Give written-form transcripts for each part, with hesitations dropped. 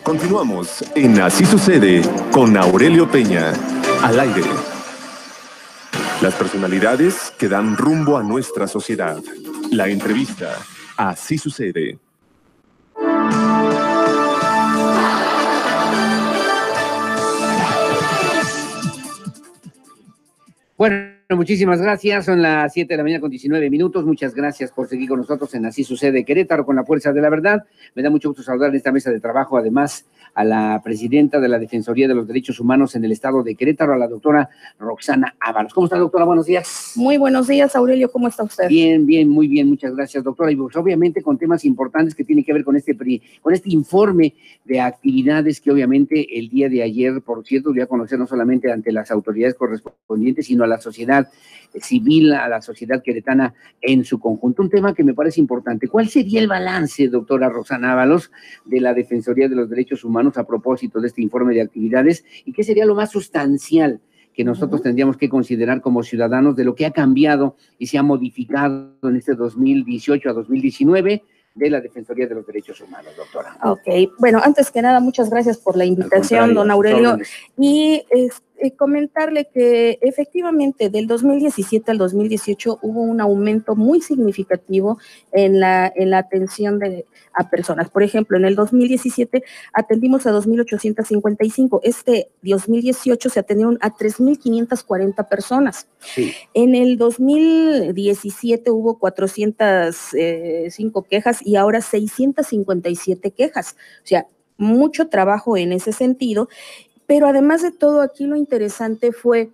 Continuamos en Así Sucede con Aurelio Peña. Al aire. Las personalidades que dan rumbo a nuestra sociedad. La entrevista. Así Sucede. Bueno, muchísimas gracias. Son las 7 de la mañana con 19 minutos. Muchas gracias por seguir con nosotros en Así Sucede Querétaro con la fuerza de la verdad. Me da mucho gusto saludar en esta mesa de trabajo, además, a la presidenta de la Defensoría de los Derechos Humanos en el estado de Querétaro, a la doctora Roxana Ábalos. ¿Cómo está, doctora? Buenos días. Muy buenos días, Aurelio. ¿Cómo está usted? Bien, muy bien. Muchas gracias, doctora. Y pues, obviamente con temas importantes que tienen que ver con este informe de actividades que obviamente el día de ayer, por cierto, dio a conocer no solamente ante las autoridades correspondientes, sino a la sociedad civil, a la sociedad queretana en su conjunto. Un tema que me parece importante. ¿Cuál sería el balance, doctora Roxana Ábalos, de la Defensoría de los Derechos Humanos a propósito de este informe de actividades? ¿Y qué sería lo más sustancial que nosotros tendríamos que considerar como ciudadanos de lo que ha cambiado y se ha modificado en este 2018 a 2019 de la Defensoría de los Derechos Humanos, doctora? Ok, bueno, antes que nada, muchas gracias por la invitación, don Aurelio, y comentarle que efectivamente del 2017 al 2018 hubo un aumento muy significativo en la atención a personas. Por ejemplo, en el 2017 atendimos a 2.855, este 2018 se atendieron a 3.540 personas. Sí. En el 2017 hubo 405 quejas y ahora 657 quejas, o sea, mucho trabajo en ese sentido. Pero además de todo, aquí lo interesante fue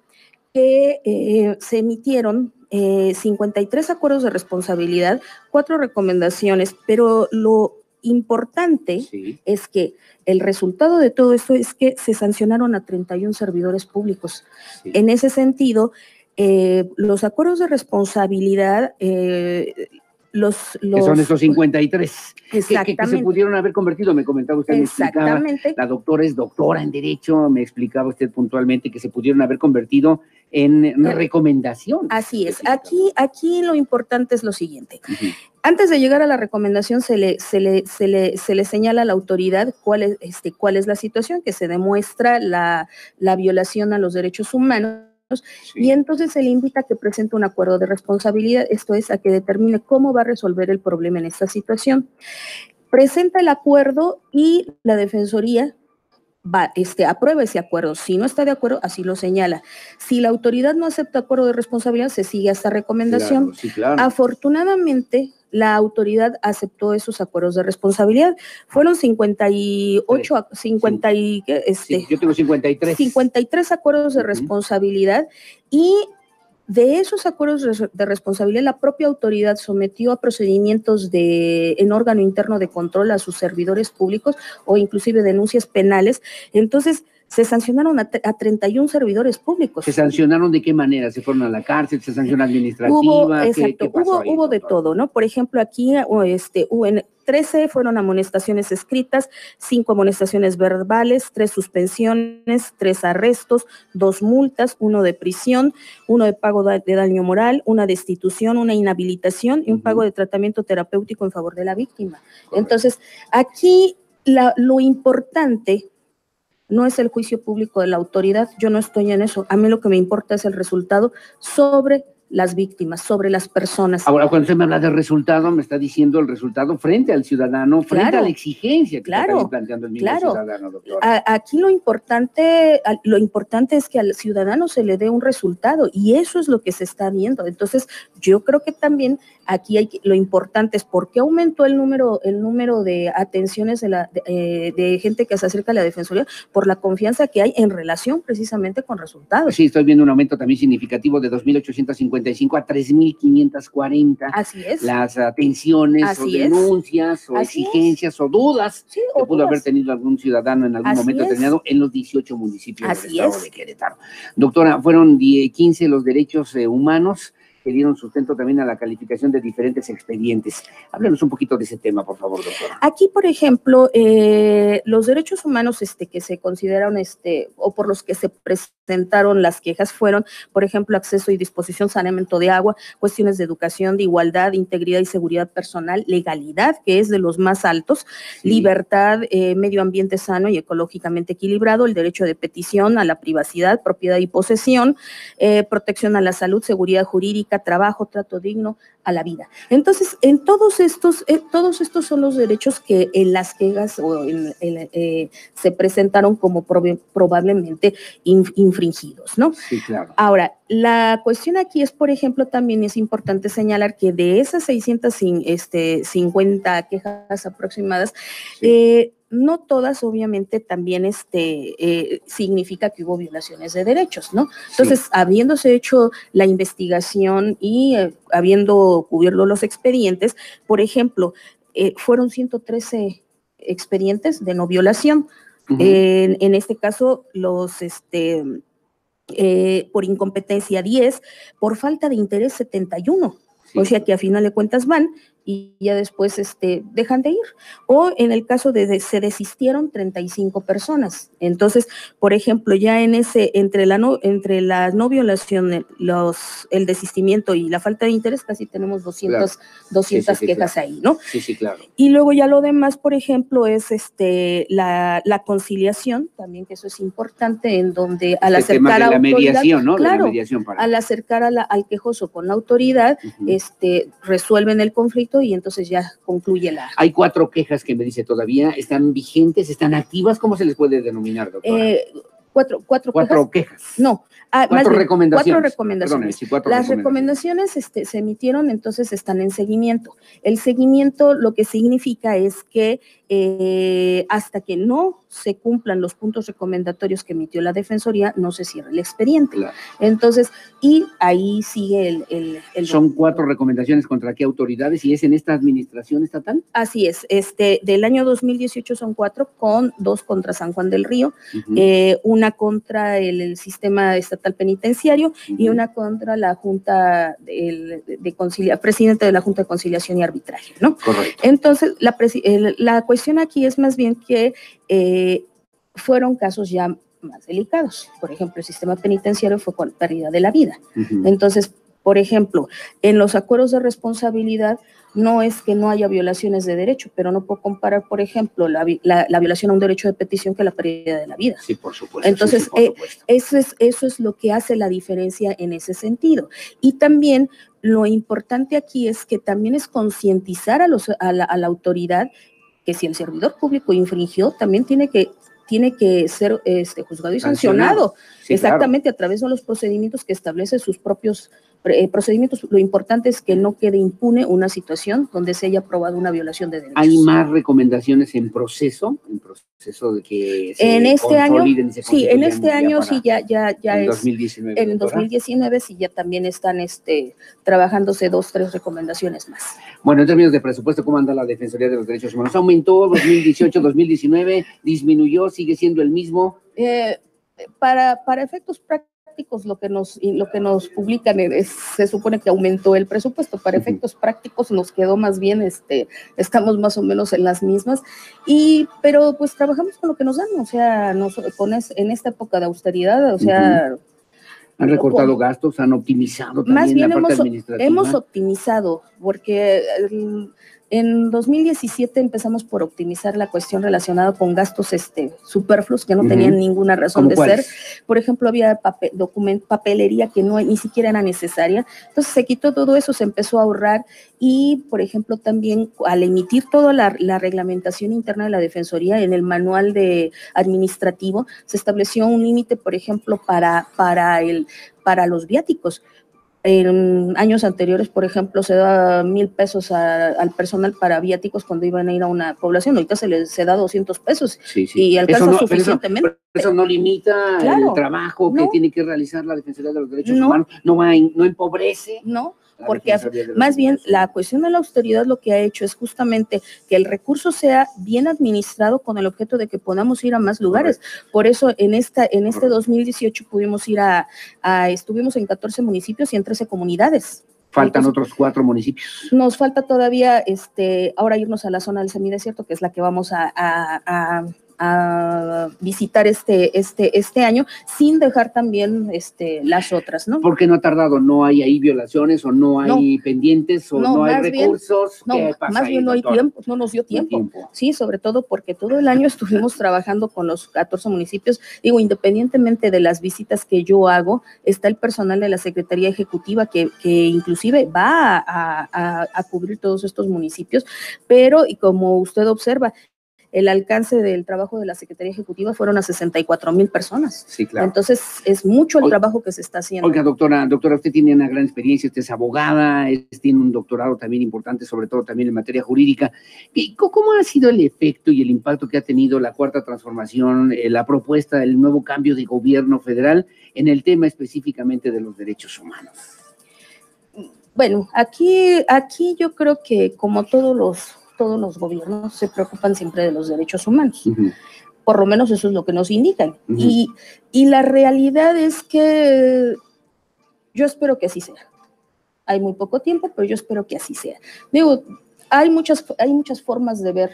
que se emitieron 53 acuerdos de responsabilidad, 4 recomendaciones, pero lo importante es que el resultado de todo esto es que se sancionaron a 31 servidores públicos. Sí. En ese sentido, los acuerdos de responsabilidad... que son esos 53 exactamente. Que se pudieron haber convertido, me comentaba usted, me explicaba, la doctora es doctora en Derecho, me explicaba usted puntualmente que se pudieron haber convertido en recomendación. Así es, aquí lo importante es lo siguiente. Antes de llegar a la recomendación se le señala a la autoridad cuál es la situación, que se demuestra la violación a los derechos humanos. Sí. Y entonces se le invita a que presente un acuerdo de responsabilidad, esto es, a que determine cómo va a resolver el problema en esta situación. Presenta el acuerdo y la Defensoría aprueba ese acuerdo. Si no está de acuerdo, así lo señala. Si la autoridad no acepta acuerdo de responsabilidad, se sigue esta recomendación. Claro, sí, claro. Afortunadamente, la autoridad aceptó esos acuerdos de responsabilidad. Fueron 58, sí, yo tengo 53. 53 acuerdos de responsabilidad, y de esos acuerdos de responsabilidad, la propia autoridad sometió a procedimientos en órgano interno de control a sus servidores públicos o inclusive denuncias penales. Entonces, se sancionaron a 31 servidores públicos. ¿Se sancionaron de qué manera? ¿Se fueron a la cárcel? ¿Se sancionó administrativa? Hubo de todo, ¿no? Por ejemplo, aquí hubo en 13 fueron amonestaciones escritas, 5 amonestaciones verbales, 3 suspensiones, 3 arrestos, 2 multas, 1 de prisión, 1 de pago de daño moral, 1 destitución, 1 inhabilitación y un pago de tratamiento terapéutico en favor de la víctima. Correcto. Entonces, aquí lo importante no es el juicio público de la autoridad, yo no estoy en eso. A mí lo que me importa es el resultado sobre las víctimas, sobre las personas. Ahora, cuando usted me habla de resultado, me está diciendo el resultado frente al ciudadano, frente a la exigencia que está planteando el mismo ciudadano, doctora. Aquí lo importante es que al ciudadano se le dé un resultado, y eso es lo que se está viendo. Entonces, yo creo que también aquí lo importante es por qué aumentó el número de atenciones de gente que se acerca a la Defensoría, por la confianza que hay en relación precisamente con resultados. Sí, estoy viendo un aumento también significativo de 2.855 a 3.540. Así es. Las atenciones o denuncias o exigencias o dudas que pudo haber tenido algún ciudadano en algún momento determinado en los 18 municipios del estado de Querétaro. Doctora, fueron 15 los derechos humanos que dieron sustento también a la calificación de diferentes expedientes. Háblenos un poquito de ese tema, por favor, doctora. Aquí, por ejemplo, los derechos humanos que se consideraron o por los que se presentaron las quejas fueron, por ejemplo, acceso y disposición, saneamiento de agua, cuestiones de educación, de igualdad, integridad y seguridad personal, legalidad, que es de los más altos, sí, libertad, medio ambiente sano y ecológicamente equilibrado, el derecho de petición a la privacidad, propiedad y posesión, protección a la salud, seguridad jurídica, trabajo, trato digno, a la vida. Entonces, en todos estos son los derechos que en las quejas se presentaron como probablemente infringidos, ¿no? Sí, claro. Ahora, la cuestión aquí es, por ejemplo, también es importante señalar que de esas 650 quejas aproximadas, sí, no todas, obviamente, también significa que hubo violaciones de derechos, ¿no? Entonces, sí, habiéndose hecho la investigación y habiendo cubierto los expedientes, por ejemplo, fueron 113 expedientes de no violación. Uh-huh. En este caso, por incompetencia 10, por falta de interés 71. Sí. O sea que a final de cuentas van y ya después dejan de ir. O en el caso se desistieron 35 personas. Entonces, por ejemplo, ya entre la no violación, el desistimiento y la falta de interés, casi tenemos 200 sí, quejas claro, ahí, ¿no? Sí, sí, claro. Y luego ya lo demás, por ejemplo, es la conciliación, también que eso es importante, en donde al acercar a la mediación, ¿no? Claro, la mediación al acercar al quejoso con la autoridad, uh-huh, resuelven el conflicto y entonces ya concluye la... Hay 4 quejas que me dice todavía, ¿están vigentes, están activas? ¿Cómo se les puede denominar, doctora? ¿Cuatro quejas? No. 4 recomendaciones. 4 recomendaciones. Perdóname, Las recomendaciones se emitieron, entonces están en seguimiento. El seguimiento lo que significa es que hasta que no se cumplan los puntos recomendatorios que emitió la Defensoría, no se cierra el expediente. Claro. Entonces, y ahí sigue el... ¿Son 4 recomendaciones contra qué autoridades y es en esta administración estatal? Así es. Del año 2018 son 4, con 2 contra San Juan del Río, uh-huh, una contra el sistema estatal penitenciario, uh-huh, y una contra la Junta presidente de la Junta de Conciliación y Arbitraje, ¿no? Correcto. Entonces, la cuestión aquí es más bien que fueron casos ya más delicados. Por ejemplo, el sistema penitenciario fue con pérdida de la vida. Uh-huh. Entonces, por ejemplo, en los acuerdos de responsabilidad no es que no haya violaciones de derecho, pero no puedo comparar, por ejemplo, la violación a un derecho de petición que la pérdida de la vida. Sí, por supuesto. Entonces, sí, por supuesto. Eso es lo que hace la diferencia en ese sentido. Y también lo importante aquí es que también es concientizar a la autoridad que si el servidor público infringió, también tiene que ser juzgado y sancionado. Sí, exactamente, claro, a través de los procedimientos que establece sus propios procedimientos. Lo importante es que no quede impune una situación donde se haya probado una violación de derechos. ¿Hay más recomendaciones en proceso de que se en este año? Sí, en este año sí, ya en es. 2019, en 2019 sí ya también están trabajándose 2, 3 recomendaciones más. Bueno, en términos de presupuesto, ¿cómo anda la Defensoría de los Derechos Humanos? ¿Aumentó 2018, 2019? ¿Disminuyó? ¿Sigue siendo el mismo? Para efectos prácticos, lo que nos publican se supone que aumentó el presupuesto. Para efectos prácticos nos quedó más bien, estamos más o menos en las mismas, pero pues trabajamos con lo que nos dan, o sea, en esta época de austeridad, o sea... ¿Han recortado gastos? ¿Han optimizado también más bien la parte administrativa? Hemos optimizado, porque... En 2017 empezamos por optimizar la cuestión relacionada con gastos superfluos que no, uh-huh, tenían ninguna razón de ser. Por ejemplo, había papelería que ni siquiera era necesaria. Entonces se quitó todo eso, se empezó a ahorrar y, por ejemplo, también al emitir toda la reglamentación interna de la Defensoría en el manual administrativo, se estableció un límite, por ejemplo, para los viáticos. En años anteriores, por ejemplo, se da 1,000 pesos al personal para viáticos cuando iban a ir a una población. Ahorita se da 200 pesos sí. Y alcanza suficientemente. Pero eso no limita el trabajo que tiene que realizar la Defensoría de los Derechos Humanos, no empobrece. No, porque más bien la cuestión de la austeridad lo que ha hecho es justamente que el recurso sea bien administrado con el objeto de que podamos ir a más lugares. Correcto. Por eso en este 2018 pudimos ir estuvimos en 14 municipios y en 13 comunidades. Faltan otros 4 municipios. Nos falta todavía ahora irnos a la zona del semidesierto, que es la que vamos a visitar este año, sin dejar también las otras, ¿no? ¿Por qué no ha tardado? ¿No hay ahí violaciones o no hay pendientes o no hay recursos? No, más bien no hay tiempo, no nos dio tiempo. Sí, sobre todo porque todo el año estuvimos trabajando con los 14 municipios. Digo, independientemente de las visitas que yo hago, está el personal de la Secretaría Ejecutiva que inclusive va a cubrir todos estos municipios, pero, y como usted observa, el alcance del trabajo de la Secretaría Ejecutiva fueron a 64,000 personas. Sí, claro. Entonces, es mucho el trabajo que se está haciendo. Oiga, doctora, usted tiene una gran experiencia, usted es abogada, tiene un doctorado también importante, sobre todo también en materia jurídica. ¿Cómo ha sido el efecto y el impacto que ha tenido la Cuarta Transformación, la propuesta del nuevo cambio de gobierno federal en el tema específicamente de los derechos humanos? Bueno, aquí yo creo que como todos los gobiernos se preocupan siempre de los derechos humanos. Por lo menos eso es lo que nos indican. Y la realidad es que yo espero que así sea. Hay muy poco tiempo, pero yo espero que así sea. Digo, hay muchas formas de ver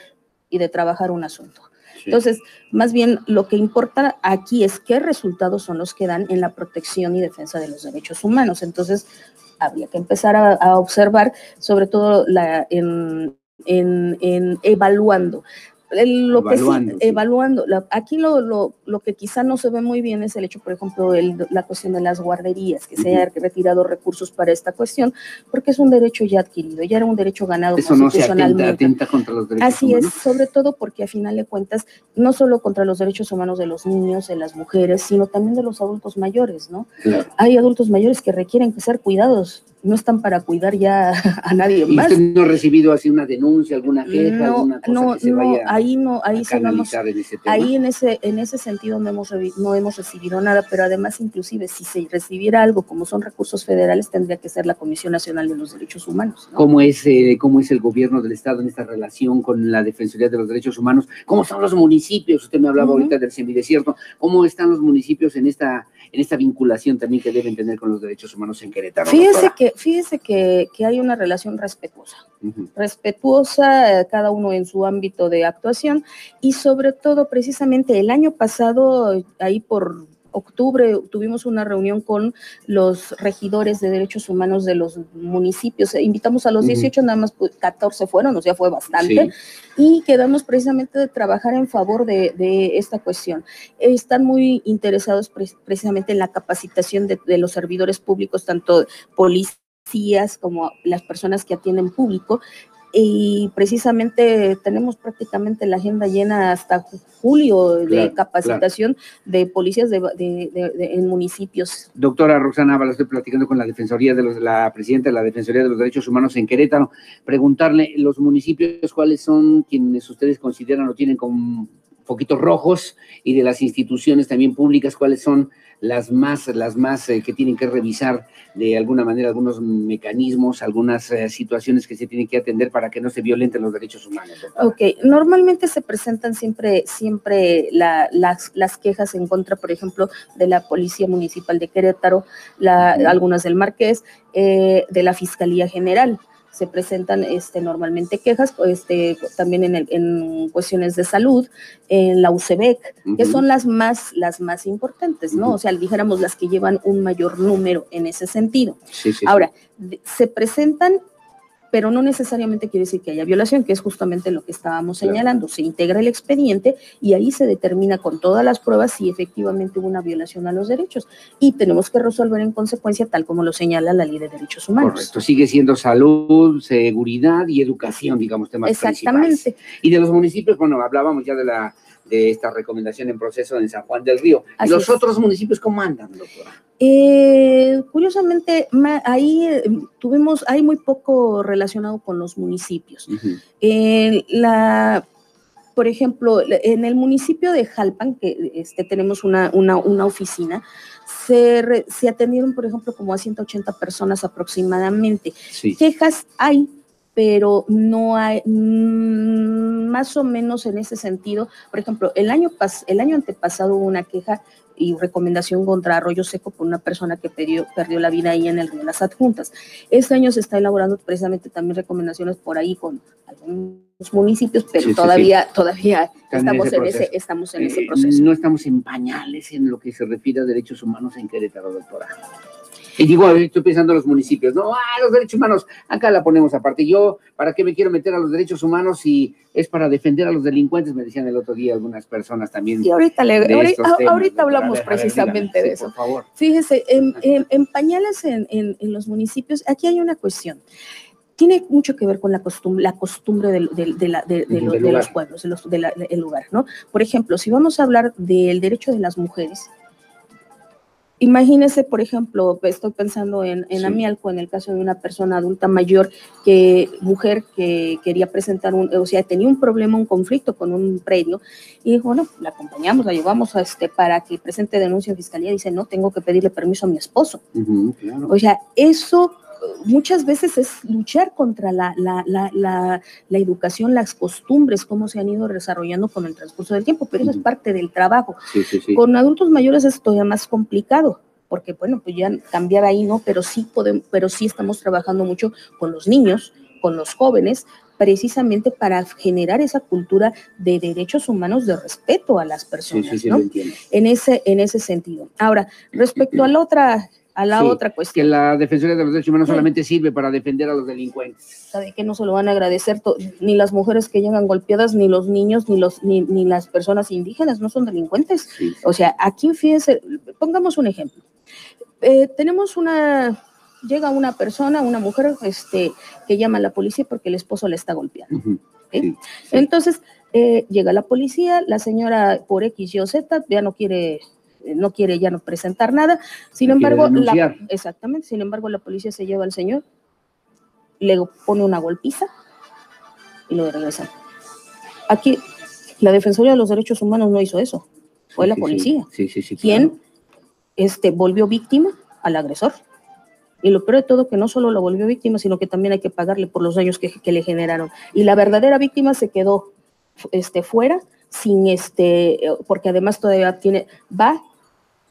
y de trabajar un asunto. Sí. Entonces, más bien lo que importa aquí es qué resultados son los que dan en la protección y defensa de los derechos humanos. Entonces, habría que empezar a observar, sobre todo evaluando. Evaluando. Aquí lo que quizá no se ve muy bien es el hecho, por ejemplo, la cuestión de las guarderías, que se haya retirado recursos para esta cuestión, porque es un derecho ya adquirido, ya era un derecho ganado constitucionalmente. Eso no se atenta contra los derechos Así humanos. Es, sobre todo porque a final de cuentas, no solo contra los derechos humanos de los niños, de las mujeres, sino también de los adultos mayores, ¿no? Claro. Hay adultos mayores que requieren ser cuidados, no están para cuidar ya a nadie más. ¿Y usted no ha recibido así una denuncia, alguna queja, alguna cosa que se vaya ahí canalizar en ese tema? Ahí en ese sentido no hemos recibido nada, pero además inclusive si se recibiera algo como son recursos federales, tendría que ser la Comisión Nacional de los Derechos Humanos, ¿no? ¿Cómo es el gobierno del Estado en esta relación con la Defensoría de los Derechos Humanos? ¿Cómo son los municipios? Usted me hablaba ahorita del semidesierto. ¿Cómo están los municipios en esta vinculación también que deben tener con los derechos humanos en Querétaro? Fíjese que hay una relación respetuosa, respetuosa, cada uno en su ámbito de actuación, y sobre todo precisamente el año pasado, ahí por octubre, tuvimos una reunión con los regidores de derechos humanos de los municipios. Invitamos a los 18, nada más 14 fueron, o sea, fue bastante, y quedamos precisamente de trabajar en favor de esta cuestión. Están muy interesados precisamente en la capacitación de los servidores públicos, tanto policías como las personas que atienden público, y precisamente tenemos prácticamente la agenda llena hasta julio de capacitación de policías en municipios. Doctora Roxana Ábalos, estoy platicando con la la presidenta de la Defensoría de los Derechos Humanos en Querétaro. Preguntarle, los municipios, ¿cuáles son quienes ustedes consideran o tienen como poquitos rojos? Y de las instituciones también públicas, ¿cuáles son las más que tienen que revisar de alguna manera, algunos mecanismos, algunas situaciones que se tienen que atender para que no se violenten los derechos humanos? Ok, normalmente se presentan siempre las quejas en contra, por ejemplo, de la Policía Municipal de Querétaro, algunas del Marqués, de la Fiscalía General. Se presentan normalmente quejas, también en cuestiones de salud, en la UCEBEC, que son las más importantes, ¿no? O sea, dijéramos las que llevan un mayor número en ese sentido. Ahora, se presentan, pero no necesariamente quiere decir que haya violación, que es justamente lo que estábamos señalando. Se integra el expediente y ahí se determina con todas las pruebas si efectivamente hubo una violación a los derechos, y tenemos que resolver en consecuencia tal como lo señala la Ley de Derechos Humanos. Correcto, sigue siendo salud, seguridad y educación, digamos, temas principales. Exactamente. Y de los municipios, bueno, hablábamos ya de esta recomendación en proceso en San Juan del Río. ¿Y los otros municipios cómo andan, doctora? Curiosamente, hay muy poco relacionado con los municipios. Por ejemplo, en el municipio de Jalpan, que tenemos una oficina, se atendieron, por ejemplo, como a 180 personas aproximadamente. Quejas hay, pero no hay, más o menos en ese sentido. Por ejemplo, el año antepasado hubo una queja y recomendación contra arroyo seco por una persona que perdió la vida ahí en el río Las Adjuntas. Este año se está elaborando precisamente también recomendaciones por ahí con algunos municipios, pero todavía estamos en ese proceso. No estamos en pañales en lo que se refiere a derechos humanos en Querétaro, doctora. Y digo, estoy pensando en los municipios, no, los derechos humanos, acá la ponemos aparte. Yo, ¿para qué me quiero meter a los derechos humanos si es para defender a los delincuentes? Me decían el otro día algunas personas también. Y ahorita hablamos precisamente de eso. Por favor. Fíjese, en pañales en los municipios, aquí hay una cuestión. Tiene mucho que ver con la costumbre de los pueblos, del lugar, ¿no? Por ejemplo, si vamos a hablar del derecho de las mujeres, imagínese, por ejemplo, estoy pensando en Amialco, en el caso de una persona adulta mayor, mujer que quería presentar tenía un problema, un conflicto con un predio, y dijo, bueno, la acompañamos, la llevamos para que presente denuncia en fiscalía. Dice, no, tengo que pedirle permiso a mi esposo. Claro. O sea, eso muchas veces es luchar contra la educación, las costumbres, cómo se han ido desarrollando con el transcurso del tiempo, pero eso es parte del trabajo. Sí. Con adultos mayores es todavía más complicado, porque bueno, pues ya cambiar ahí no, pero sí estamos trabajando mucho con los niños, con los jóvenes, precisamente para generar esa cultura de derechos humanos, de respeto a las personas, ¿no? En ese sentido. Ahora, respecto a la otra cuestión. Que la Defensoría de los Derechos Humanos solamente sirve para defender a los delincuentes. ¿Sabe que no se lo van a agradecer ni las mujeres que llegan golpeadas, ni los niños, ni las personas indígenas? No son delincuentes. Sí. O sea, aquí fíjense, pongamos un ejemplo. Llega una persona, una mujer, que llama a la policía porque el esposo le está golpeando. ¿Okay? Sí. Entonces, llega la policía, la señora por X, Y o Z ya no quiere ya no presentar nada. Sin embargo, la policía se lleva al señor, le pone una golpiza y lo regresan. Aquí, la Defensoría de los Derechos Humanos no hizo eso, fue la policía. Sí, quien volvió víctima al agresor. Y lo peor de todo, que no solo lo volvió víctima, sino que también hay que pagarle por los daños que le generaron. Y la verdadera víctima se quedó fuera, porque además todavía va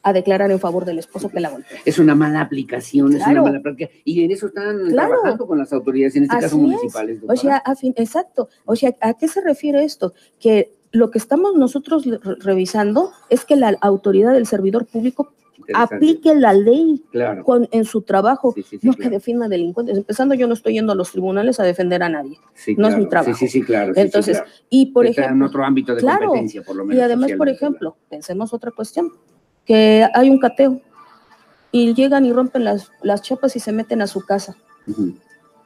a declarar en favor del esposo que la golpeó. Es una mala aplicación, es una mala práctica, y en eso están trabajando con las autoridades, en este caso municipales. O sea, exacto. O sea, ¿a qué se refiere esto? Que lo que estamos nosotros revisando es que la autoridad del servidor público aplique la ley en su trabajo, que defienda delincuentes. Empezando, yo no estoy yendo a los tribunales a defender a nadie. No es mi trabajo. Claro. Entonces, y por ejemplo, en otro ámbito de competencia, por lo menos. Y además, por ejemplo, pensemos otra cuestión, que hay un cateo y llegan y rompen las chapas y se meten a su casa.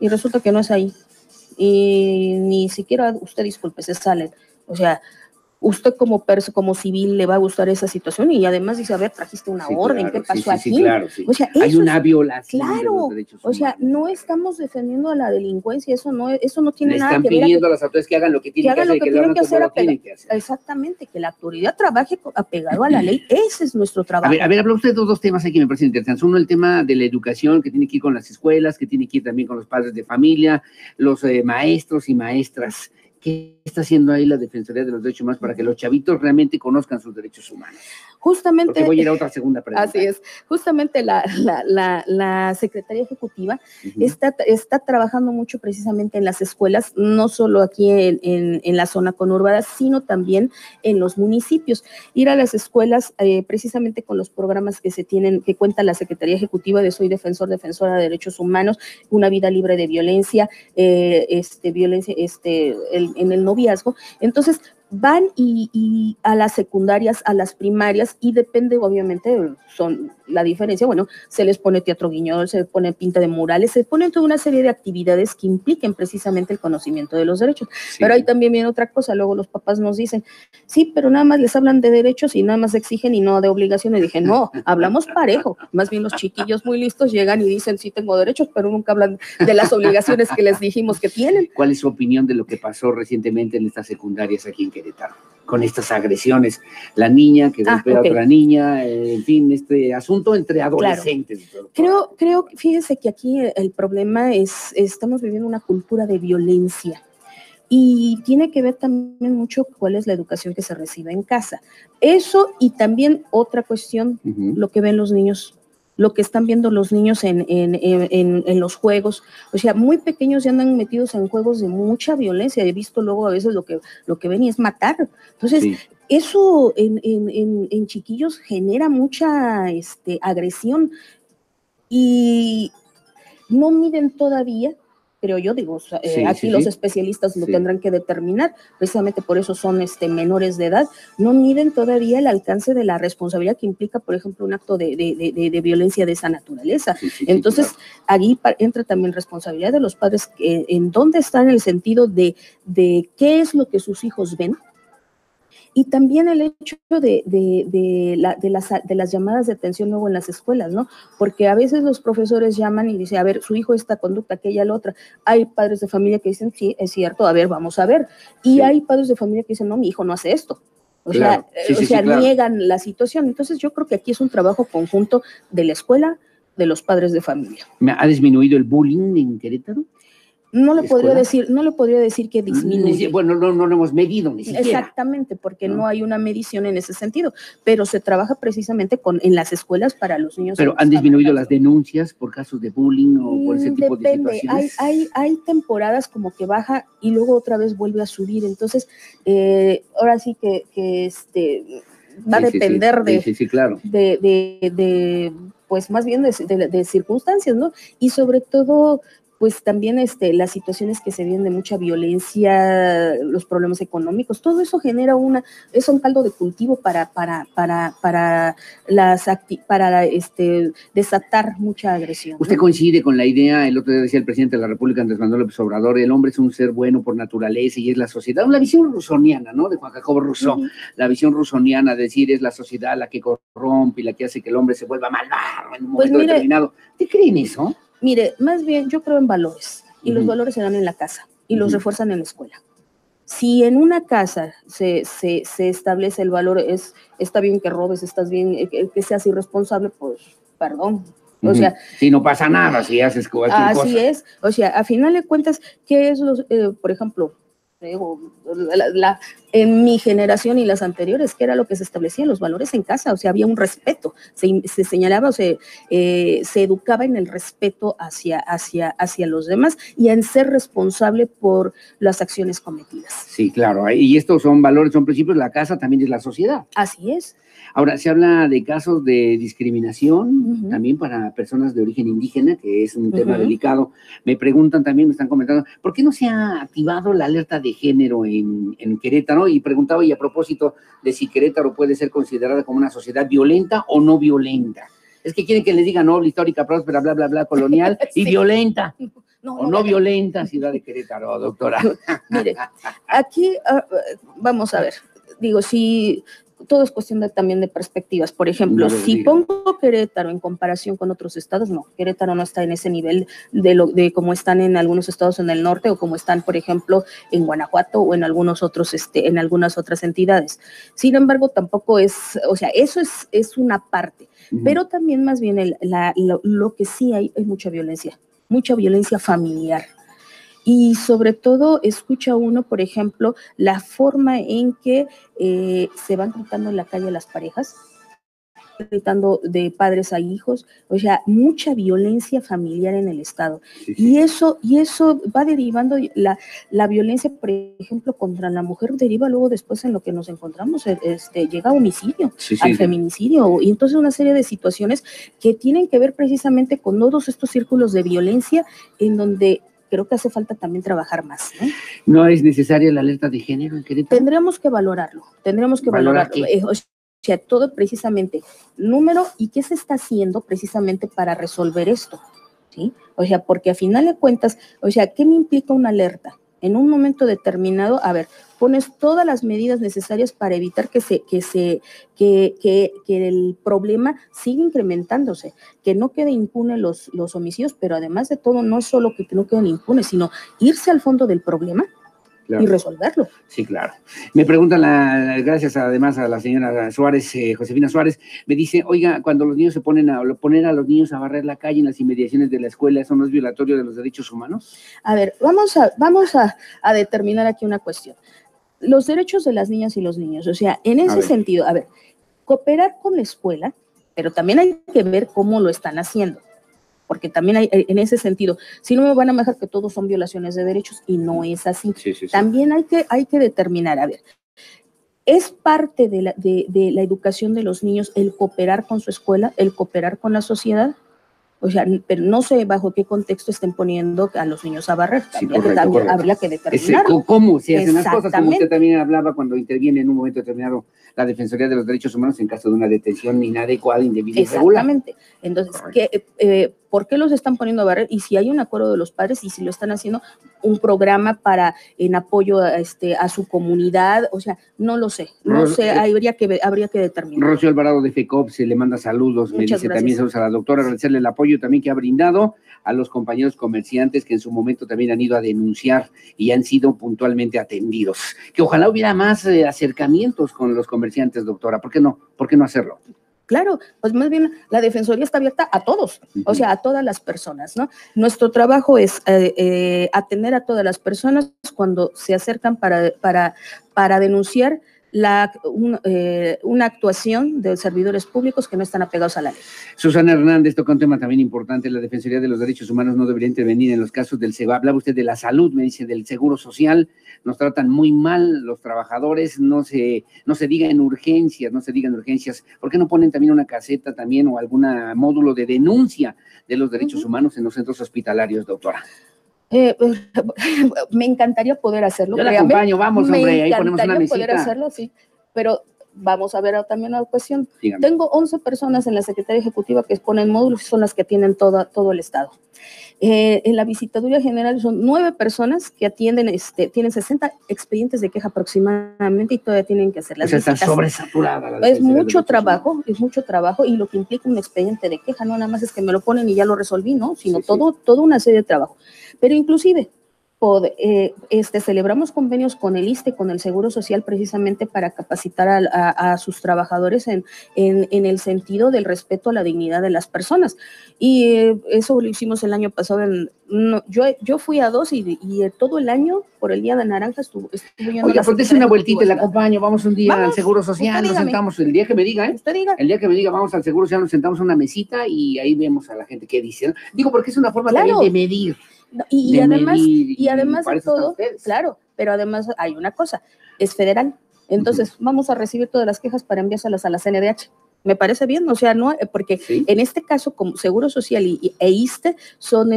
Y resulta que no es ahí. Y ni siquiera, usted disculpe, se salen. O sea, usted como civil le va a gustar esa situación y además dice, a ver, trajiste una orden, ¿qué pasó aquí? Claro. O sea, hay una violación de los derechos humanos. O sea, no estamos defendiendo a la delincuencia, eso no tiene nada que ver. Le están pidiendo a las autoridades que hagan lo que tienen que hacer, Exactamente, que la autoridad trabaje apegado a la ley, ese es nuestro trabajo. A ver, habla usted de dos temas aquí que me parecen interesantes. Uno, el tema de la educación, que tiene que ir con las escuelas, que tiene que ir también con los padres de familia, los maestros y maestras. ¿Qué está haciendo ahí la Defensoría de los Derechos Humanos para que los chavitos realmente conozcan sus derechos humanos? Justamente. Porque voy a ir a otra segunda pregunta. Así es. Justamente la Secretaría Ejecutiva está trabajando mucho precisamente en las escuelas, no solo aquí en la zona conurbada, sino también en los municipios. Ir a las escuelas precisamente con los programas que se tienen, que cuenta la Secretaría Ejecutiva de Soy Defensora de Derechos Humanos, una vida libre de violencia, violencia en el noviazgo. Entonces, van y a las secundarias, a las primarias, y depende, obviamente, son la diferencia, bueno, se les pone teatro guiñol, se les pone pinta de murales, se pone toda una serie de actividades que impliquen precisamente el conocimiento de los derechos. Pero ahí también viene otra cosa, luego los papás nos dicen, sí, pero nada más les hablan de derechos y nada más exigen y no de obligaciones. Y dije, no, hablamos parejo, más bien los chiquillos muy listos llegan y dicen, sí tengo derechos, pero nunca hablan de las obligaciones que les dijimos que tienen. ¿Cuál es su opinión de lo que pasó recientemente en estas secundarias aquí en Querétaro? Con estas agresiones, la niña que golpea a otra niña, en fin, este asunto entre adolescentes. Claro. Creo, fíjese que aquí el problema es, estamos viviendo una cultura de violencia Y tiene que ver también mucho cuál es la educación que se recibe en casa. Eso, y también otra cuestión, lo que ven los niños, lo que están viendo los niños en los juegos. O sea, muy pequeños ya andan metidos en juegos de mucha violencia. He visto luego a veces lo que ven y es matar. Entonces, eso en chiquillos genera mucha agresión, y no miden todavía. Pero yo digo, aquí los especialistas lo tendrán que determinar, precisamente por eso son menores de edad, no miden todavía el alcance de la responsabilidad que implica, por ejemplo, un acto de violencia de esa naturaleza. Entonces, claro, ahí entra también responsabilidad de los padres, en dónde está, en el sentido de qué es lo que sus hijos ven, y también el hecho de las llamadas de atención luego en las escuelas, ¿no? Porque a veces los profesores llaman y dicen, a ver, su hijo esta conducta, aquella, la otra. Hay padres de familia que dicen, sí, es cierto, a ver, vamos a ver. Y hay padres de familia que dicen, no, mi hijo no hace esto. O sea, claro, niegan la situación. Entonces yo creo que aquí es un trabajo conjunto de la escuela, de los padres de familia. ¿Ha disminuido el bullying en Querétaro? No le podría decir que disminuye. Bueno, no lo hemos medido ni siquiera. Exactamente, porque no hay una medición en ese sentido, pero se trabaja precisamente en las escuelas para los niños. ¿Pero han disminuido las denuncias por casos de bullying o por ese tipo de situaciones? Hay temporadas como que baja y luego otra vez vuelve a subir, entonces ahora sí que va a depender de pues más bien de circunstancias, ¿no? Y sobre todo, pues también las situaciones que se vienen de mucha violencia, los problemas económicos, todo eso genera es un caldo de cultivo para desatar mucha agresión. ¿Usted coincide con la idea? El otro día decía el presidente de la República, Andrés Manuel López Obrador, el hombre es un ser bueno por naturaleza y es la sociedad, la visión rusoniana, ¿no? De Juan Jacobo Rousseau, la visión rusoniana, de decir, es la sociedad la que corrompe y la que hace que el hombre se vuelva malvado en un momento determinado. ¿Te creen eso? Mire, más bien yo creo en valores, y los valores se dan en la casa y los refuerzan en la escuela. Si en una casa se establece el valor, está bien que robes, estás bien que seas irresponsable, pues perdón. O sea, si no pasa nada, si haces cualquier cosa. Así es, o sea, a final de cuentas, ¿qué es por ejemplo, en mi generación y las anteriores, ¿qué era lo que se establecía? Los valores en casa, o sea, había un respeto, se señalaba, o se educaba en el respeto hacia los demás y en ser responsable por las acciones cometidas. Sí, claro, y estos son valores, son principios, la casa también es la sociedad. Así es. Ahora, se habla de casos de discriminación también para personas de origen indígena, que es un tema delicado. Me preguntan también, me están comentando, ¿por qué no se ha activado la alerta de género en Querétaro? Y preguntaba, y a propósito de si Querétaro puede ser considerada como una sociedad violenta o no violenta. Es que quieren que les diga noble, histórica, próspera, bla, bla, bla, colonial, y violenta. No violenta ciudad de Querétaro, doctora. Mire, aquí, vamos a ver, digo, si... todo es cuestión también de perspectivas. Por ejemplo, si pongo Querétaro en comparación con otros estados, no, Querétaro no está en ese nivel de como están en algunos estados en el norte o como están, por ejemplo, en Guanajuato o en algunos otros, en algunas otras entidades. Sin embargo, tampoco es, o sea, eso es una parte, pero también más bien lo que sí hay mucha violencia familiar. Y sobre todo escucha uno, por ejemplo, la forma en que se van gritando en la calle las parejas, gritando de padres a hijos, o sea, mucha violencia familiar en el estado. Y eso va derivando, la violencia, por ejemplo, contra la mujer deriva luego después en lo que nos encontramos, llega a homicidio, al feminicidio, y entonces una serie de situaciones que tienen que ver precisamente con todos estos círculos de violencia en donde creo que hace falta también trabajar más, ¿no? ¿No es necesaria la alerta de género en Querétaro? Tendremos que valorarlo. O sea, todo precisamente, número y qué se está haciendo precisamente para resolver esto, ¿sí? O sea, porque a final de cuentas, o sea, ¿qué me implica una alerta? En un momento determinado, a ver, pones todas las medidas necesarias para evitar que el problema siga incrementándose, que no quede impune los homicidios, pero además de todo, no es solo que no queden impunes, sino irse al fondo del problema. y resolverlo. Sí, claro. Me preguntan, gracias además a la señora Suárez, Josefina Suárez, me dice, oiga, cuando los niños poner a los niños a barrer la calle en las inmediaciones de la escuela, ¿eso no es violatorio de los derechos humanos? A ver, vamos a determinar aquí una cuestión. Los derechos de las niñas y los niños, o sea, en ese sentido, a ver, cooperar con la escuela, pero también hay que ver cómo lo están haciendo, porque también hay, en ese sentido, si no me van a dejar que todos son violaciones de derechos, y no es así. Sí. También hay que determinar, a ver, ¿es parte de la educación de los niños el cooperar con su escuela, el cooperar con la sociedad? O sea, pero no sé bajo qué contexto estén poniendo a los niños a barrer. También habría que determinarlo. ¿Cómo se hacen las cosas? Como usted también hablaba cuando interviene en un momento determinado la Defensoría de los Derechos Humanos en caso de una detención inadecuada, indebida y irregular. Exactamente. Entonces, ¿por qué los están poniendo a barrer? Y si hay un acuerdo de los padres y si lo están haciendo un programa en apoyo a su comunidad, o sea, no lo sé. No sé, habría que determinar. Rocío Alvarado de FECOP se le manda saludos. Me dice también saludos a la doctora, agradecerle el apoyo también que ha brindado a los compañeros comerciantes que en su momento también han ido a denunciar y han sido puntualmente atendidos. Que ojalá hubiera más acercamientos con los comerciantes, doctora. ¿Por qué no? ¿Por qué no hacerlo? Claro, pues más bien la Defensoría está abierta a todos, o sea, a todas las personas, ¿no? Nuestro trabajo es atender a todas las personas cuando se acercan para denunciar una actuación de servidores públicos que no están apegados a la ley. Susana Hernández toca un tema también importante. La Defensoría de los Derechos Humanos no debería intervenir en los casos del seguro. Hablaba usted de la salud, me dice, del seguro social. Nos tratan muy mal los trabajadores, no se diga en urgencias. ¿Por qué no ponen también una caseta también o algún módulo de denuncia de los derechos humanos en los centros hospitalarios, doctora? Me encantaría poder hacerlo. Yo la acompaño, vamos, hombre, ahí ponemos una mesita. Me encantaría poder hacerlo, sí, pero vamos a ver también una cuestión. Dígame. Tengo 11 personas en la Secretaría Ejecutiva que exponen módulos y son las que atienden todo el Estado. En la Visitaduría General son 9 personas que atienden, tienen 60 expedientes de queja aproximadamente y todavía tienen que hacer las visitas. Está sobresaturada. Es mucho trabajo y lo que implica un expediente de queja, no nada más es que me lo ponen y ya lo resolví, ¿no? Sino toda una serie de trabajo. Pero inclusive celebramos convenios con el ISSSTE, con el Seguro Social, precisamente para capacitar a sus trabajadores en el sentido del respeto a la dignidad de las personas. Y eso lo hicimos el año pasado. Yo fui a 2 y todo el año, por el Día de Naranja, estuve yendo. Oiga, pues dése una vueltita, la acompaño, vamos un día al Seguro Social, nos sentamos, el día que me diga, Usted diga. El día que me diga, vamos al Seguro Social, nos sentamos en una mesita y ahí vemos a la gente qué dice, ¿no? Digo, porque es una forma también de medir. Y además de todo, claro, pero además hay una cosa, es federal. Entonces, vamos a recibir todas las quejas para enviárselas a la CNDH. Me parece bien, o sea, no, porque en este caso, como Seguro Social e ISSSTE son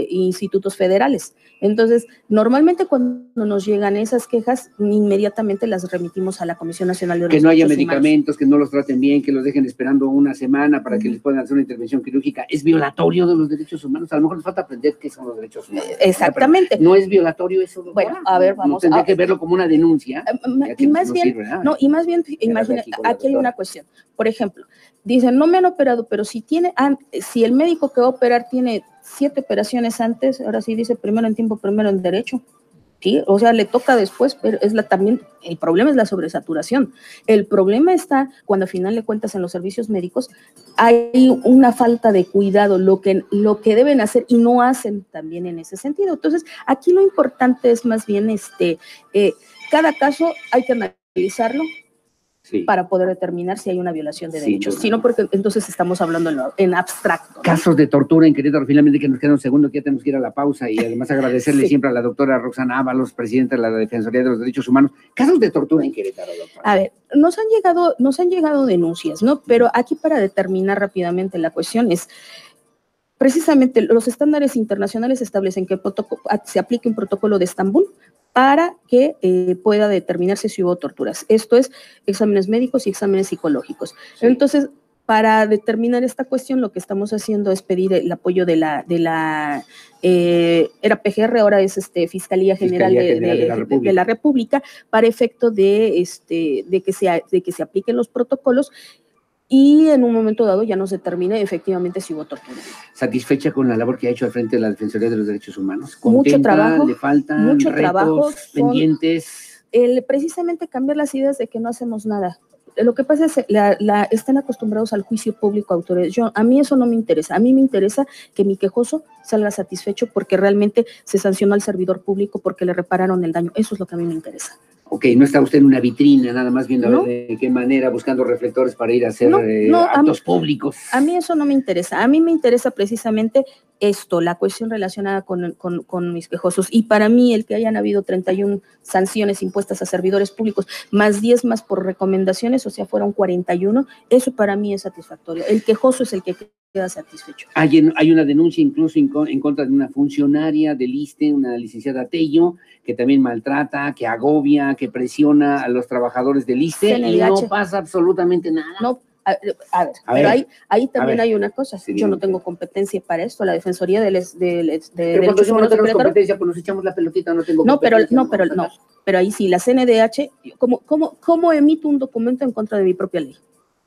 institutos federales. Entonces, normalmente cuando nos llegan esas quejas, inmediatamente las remitimos a la Comisión Nacional de Derechos Humanos. Que no haya medicamentos, que no los traten bien, que los dejen esperando una semana para que les puedan hacer una intervención quirúrgica. ¿Es violatorio de los derechos humanos? A lo mejor nos falta aprender qué son los derechos humanos. Exactamente. ¿No es violatorio eso? Bueno, a ver, vamos. Tendría que verlo como una denuncia. Y más bien, imagina, aquí hay una cuestión. Por ejemplo, dicen, no me han operado, pero si el médico que va a operar tiene 7 operaciones antes, ahora sí dice primero en tiempo, primero en derecho, ¿sí? O sea, le toca después, pero también el problema es la sobresaturación. El problema está cuando al final de cuentas en los servicios médicos hay una falta de cuidado, lo que deben hacer y no hacen también en ese sentido. Entonces, aquí lo importante es más bien cada caso hay que analizarlo. Sí. Para poder determinar si hay una violación de derechos, sino porque entonces estamos hablando en abstracto, ¿no? Casos de tortura en Querétaro, finalmente que nos queda un segundo, que ya tenemos que ir a la pausa y además agradecerle siempre a la doctora Roxana Ábalos, presidenta de la Defensoría de los Derechos Humanos. Casos de tortura en Querétaro, doctora. A ver, nos han llegado denuncias, ¿no? Pero aquí para determinar rápidamente la cuestión es, precisamente los estándares internacionales establecen que se aplique un protocolo de Estambul para que pueda determinarse si hubo torturas. Esto es exámenes médicos y exámenes psicológicos. Sí. Entonces, para determinar esta cuestión, lo que estamos haciendo es pedir el apoyo era PGR, ahora es Fiscalía General de la República, para efecto de que se apliquen los protocolos. y en un momento dado ya no se determine efectivamente si hubo tortura. ¿Satisfecha con la labor que ha hecho al frente de la Defensoría de los Derechos Humanos? Mucho trabajo, le faltan mucho retos trabajo, pendientes. Precisamente cambiar las ideas de que no hacemos nada. Lo que pasa es que están acostumbrados al juicio público autores. A mí eso no me interesa. A mí me interesa que mi quejoso salga satisfecho porque realmente se sancionó al servidor público porque le repararon el daño. Eso es lo que a mí me interesa. Ok, no está usted en una vitrina, nada más viendo a ver de qué manera, buscando reflectores para ir a hacer actos públicos. A mí eso no me interesa. A mí me interesa precisamente esto, la cuestión relacionada con mis quejosos. Y para mí, el que hayan habido 31 sanciones impuestas a servidores públicos, más 10 más por recomendaciones, o sea, fueron 41, eso para mí es satisfactorio. El quejoso es el que queda satisfecho. Hay una denuncia incluso en contra de una funcionaria del ISSSTE, una licenciada Tello, que también maltrata, que agobia, que presiona a los trabajadores del ISSSTE y no pasa absolutamente nada. No, pero ahí también hay una cosa. Sí, yo no tengo competencia para esto. La Defensoría de Derechos Humanos no tenemos competencia, pues nos echamos la pelotita, no tengo competencia. Pero ahí sí, la CNDH, ¿cómo emito un documento en contra de mi propia ley?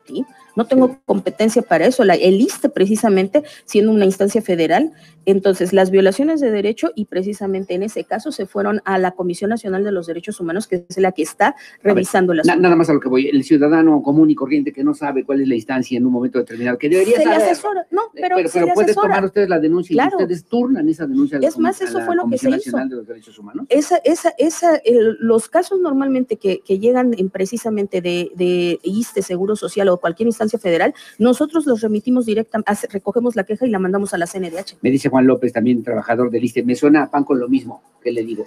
¿Sí? No tengo competencia para eso. El ISSSTE, precisamente, siendo una instancia federal, entonces las violaciones de derecho, y precisamente en ese caso se fueron a la Comisión Nacional de los Derechos Humanos, que es la que está revisando las nada más a lo que voy. El ciudadano común y corriente que no sabe cuál es la instancia en un momento determinado, que debería saber. Se le asesora, pero puede tomar ustedes la denuncia, claro, y ustedes turnan esa denuncia a la, eso fue lo que se hizo. Nacional de los Derechos Humanos. Los casos normalmente que llegan precisamente de ISSSTE, Seguro Social o cualquier instancia federal, nosotros los remitimos directamente, recogemos la queja y la mandamos a la CNDH. Me dice Juan López, también trabajador del ISSSTE, me suena a pan con lo mismo. ¿Qué le digo?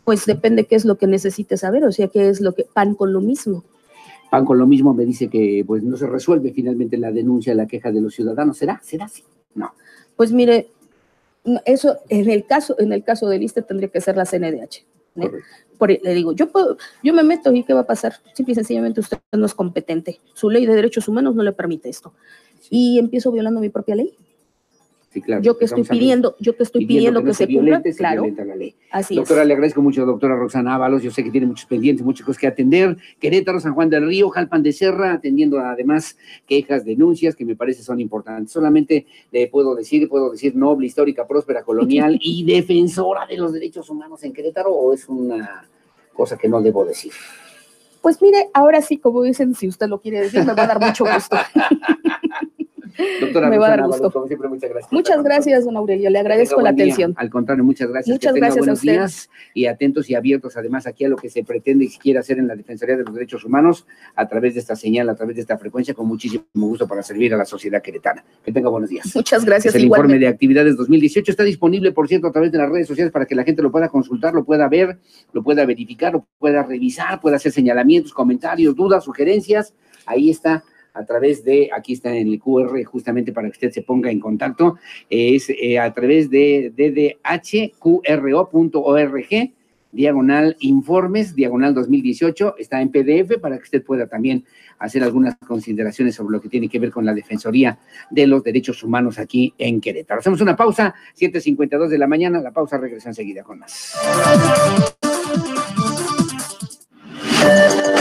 Pues depende qué es lo que necesite saber, o sea, qué es lo que pan con lo mismo. Pan con lo mismo me dice que pues no se resuelve finalmente la denuncia, la queja de los ciudadanos. ¿Será así? No. Pues mire, eso en el caso del ISSSTE tendría que ser la CNDH. Le digo, yo me meto y ¿qué va a pasar? Simple y sencillamente usted no es competente. Su ley de derechos humanos no le permite esto. Y empiezo violando mi propia ley. Sí, claro. Yo que estoy pidiendo que se cumpla, claro. La ley. Así doctora, es. Le agradezco mucho, doctora Roxana Ábalos. Yo sé que tiene muchos pendientes, muchas cosas que atender. Querétaro, San Juan del Río, Jalpan de Serra, atendiendo además quejas, denuncias que me parece son importantes. Solamente le puedo decir noble, histórica, próspera, colonial y defensora de los derechos humanos en Querétaro, ¿o es una cosa que no debo decir? Pues mire, ahora sí, como dicen, si usted lo quiere decir, me va a dar mucho gusto. Doctora, me va a dar gusto. Como siempre, muchas gracias. Muchas gracias, don Aurelio, le agradezco la atención. Al contrario, muchas gracias. Muchas gracias a usted. Días y atentos y abiertos además aquí a lo que se pretende y se quiere hacer en la Defensoría de los Derechos Humanos a través de esta señal, a través de esta frecuencia, con muchísimo gusto para servir a la sociedad queretana. Que tenga buenos días. Muchas gracias. El informe de actividades 2018 está disponible, por cierto, a través de las redes sociales para que la gente lo pueda consultar, lo pueda ver, lo pueda verificar, lo pueda revisar, pueda hacer señalamientos, comentarios, dudas, sugerencias. Ahí está. A través de, aquí está en el QR justamente para que usted se ponga en contacto, es a través de ddhqro.org, /informes, /2018, está en PDF para que usted pueda también hacer algunas consideraciones sobre lo que tiene que ver con la Defensoría de los Derechos Humanos aquí en Querétaro. Hacemos una pausa, 7:52 de la mañana, la pausa, regresa enseguida con más.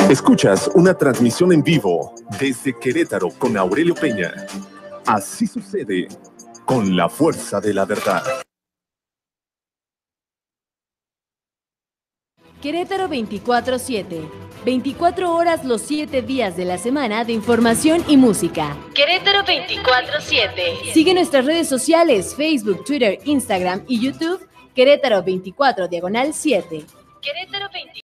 Escuchas una transmisión en vivo desde Querétaro con Aurelio Peña. Así sucede con la fuerza de la verdad. Querétaro 24/7. 24 horas los 7 días de la semana de información y música. Querétaro 24/7. Sigue nuestras redes sociales, Facebook, Twitter, Instagram y YouTube. Querétaro 24/7. Querétaro